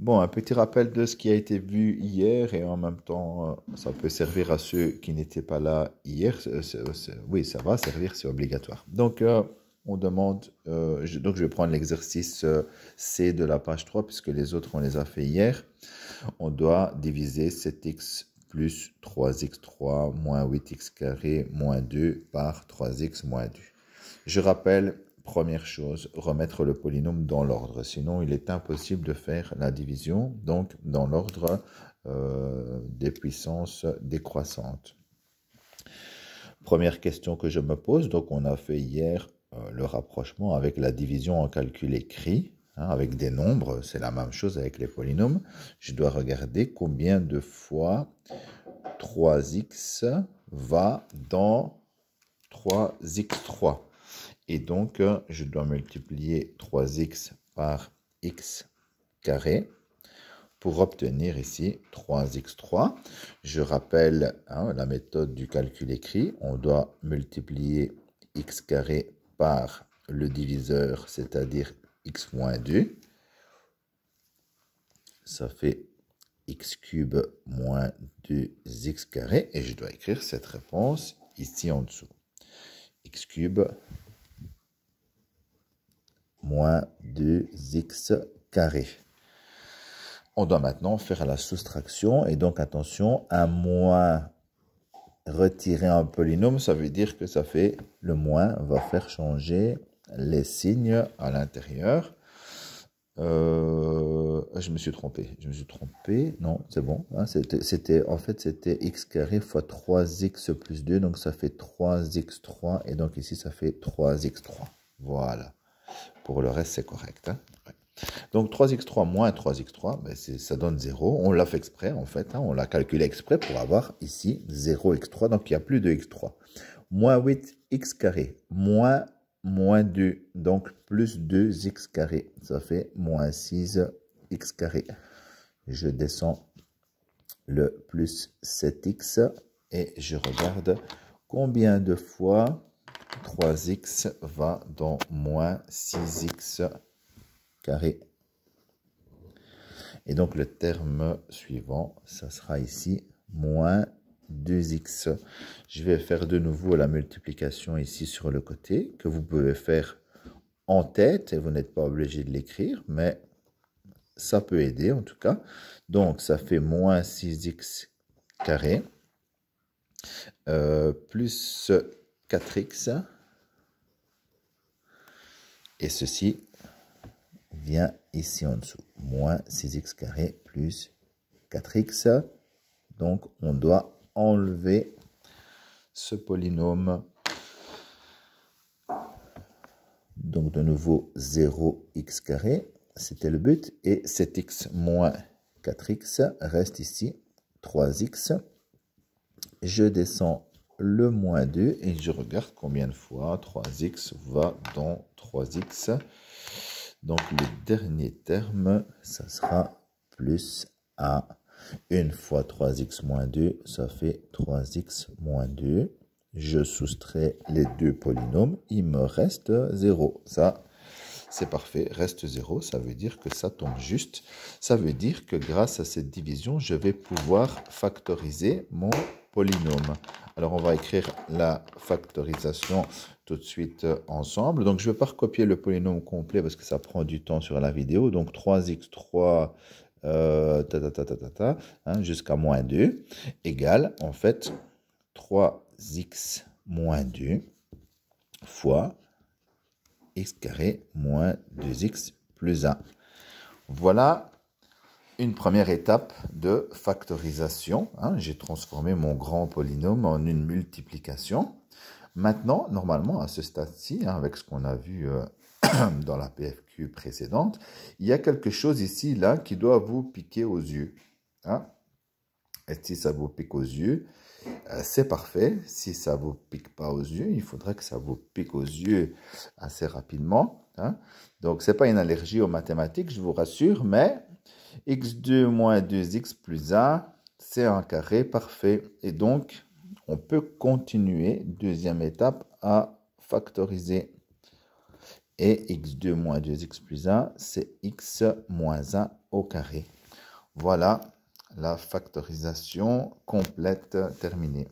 Bon, un petit rappel de ce qui a été vu hier et en même temps, ça peut servir à ceux qui n'étaient pas là hier. Oui, ça va servir, c'est obligatoire. Donc, on demande, donc je vais prendre l'exercice C de la page 3 puisque les autres, on les a fait hier. On doit diviser 7x plus 3x3 moins 8x carré moins 2 par 3x moins 2. Je rappelle, première chose, remettre le polynôme dans l'ordre. Sinon, il est impossible de faire la division, donc dans l'ordre des puissances décroissantes. Première question que je me pose, donc on a fait hier le rapprochement avec la division en calcul écrit. Avec des nombres, c'est la même chose avec les polynômes. Je dois regarder combien de fois 3x va dans 3x3. Et donc, je dois multiplier 3x par x carré pour obtenir ici 3x3. Je rappelle la méthode du calcul écrit. On doit multiplier x carré par le diviseur, c'est-à-dire x moins 2. Ça fait x cube moins 2x carré. Et je dois écrire cette réponse ici en dessous. X cube moins 2x carré. On doit maintenant faire la soustraction. Et donc, attention, un moins retirer un polynôme, ça veut dire que ça fait le moins va faire changer les signes à l'intérieur. Je me suis trompé. Non, c'est bon. En fait, c'était x carré fois 3x plus 2. Donc, ça fait 3x3. Et donc, ici, ça fait 3x3. Voilà. Pour le reste, c'est correct. Ouais. Donc, 3x3 moins 3x3, ben ça donne 0. On l'a fait exprès, en fait. On l'a calculé exprès pour avoir ici 0x3. Donc, il n'y a plus de x3. Moins 8x carré. Moins 2. Donc, plus 2x carré. Ça fait moins 6x carré. Je descends le plus 7x et je regarde combien de fois 3x va dans moins 6x carré. Et donc, le terme suivant, ça sera ici, moins 2x. Je vais faire de nouveau la multiplication ici sur le côté, que vous pouvez faire en tête, et vous n'êtes pas obligé de l'écrire, mais ça peut aider en tout cas. Donc, ça fait moins 6x carré, plus 4x, et ceci vient ici en dessous. Moins 6x carré plus 4x. Donc, on doit enlever ce polynôme. Donc, de nouveau, 0x carré. C'était le but. Et 7x moins 4x reste ici 3x. Je descends le moins 2 et je regarde combien de fois 3x va dans 3x. Donc, le dernier terme, ça sera plus a. Une fois 3x moins 2, ça fait 3x moins 2. Je soustrais les deux polynômes. Il me reste 0. Ça, c'est parfait. Reste 0. Ça veut dire que ça tombe juste. Ça veut dire que grâce à cette division, je vais pouvoir factoriser mon polynôme. Alors, on va écrire la factorisation tout de suite ensemble. Donc, je ne vais pas recopier le polynôme complet parce que ça prend du temps sur la vidéo. Donc, 3x3 jusqu'à moins 2 égale, en fait, 3x moins 2 fois x carré moins 2x plus 1. Voilà une première étape de factorisation. J'ai transformé mon grand polynôme en une multiplication. Maintenant, normalement, à ce stade-ci, avec ce qu'on a vu dans la PFQ précédente, il y a quelque chose ici, là, qui doit vous piquer aux yeux. Et si ça vous pique aux yeux, c'est parfait. Si ça ne vous pique pas aux yeux, il faudrait que ça vous pique aux yeux assez rapidement. Donc, ce n'est pas une allergie aux mathématiques, je vous rassure, mais x2 moins 2x plus 1, c'est un carré parfait. Et donc, on peut continuer, deuxième étape, à factoriser. Et x2 moins 2x plus 1, c'est x moins 1 au carré. Voilà la factorisation complète terminée.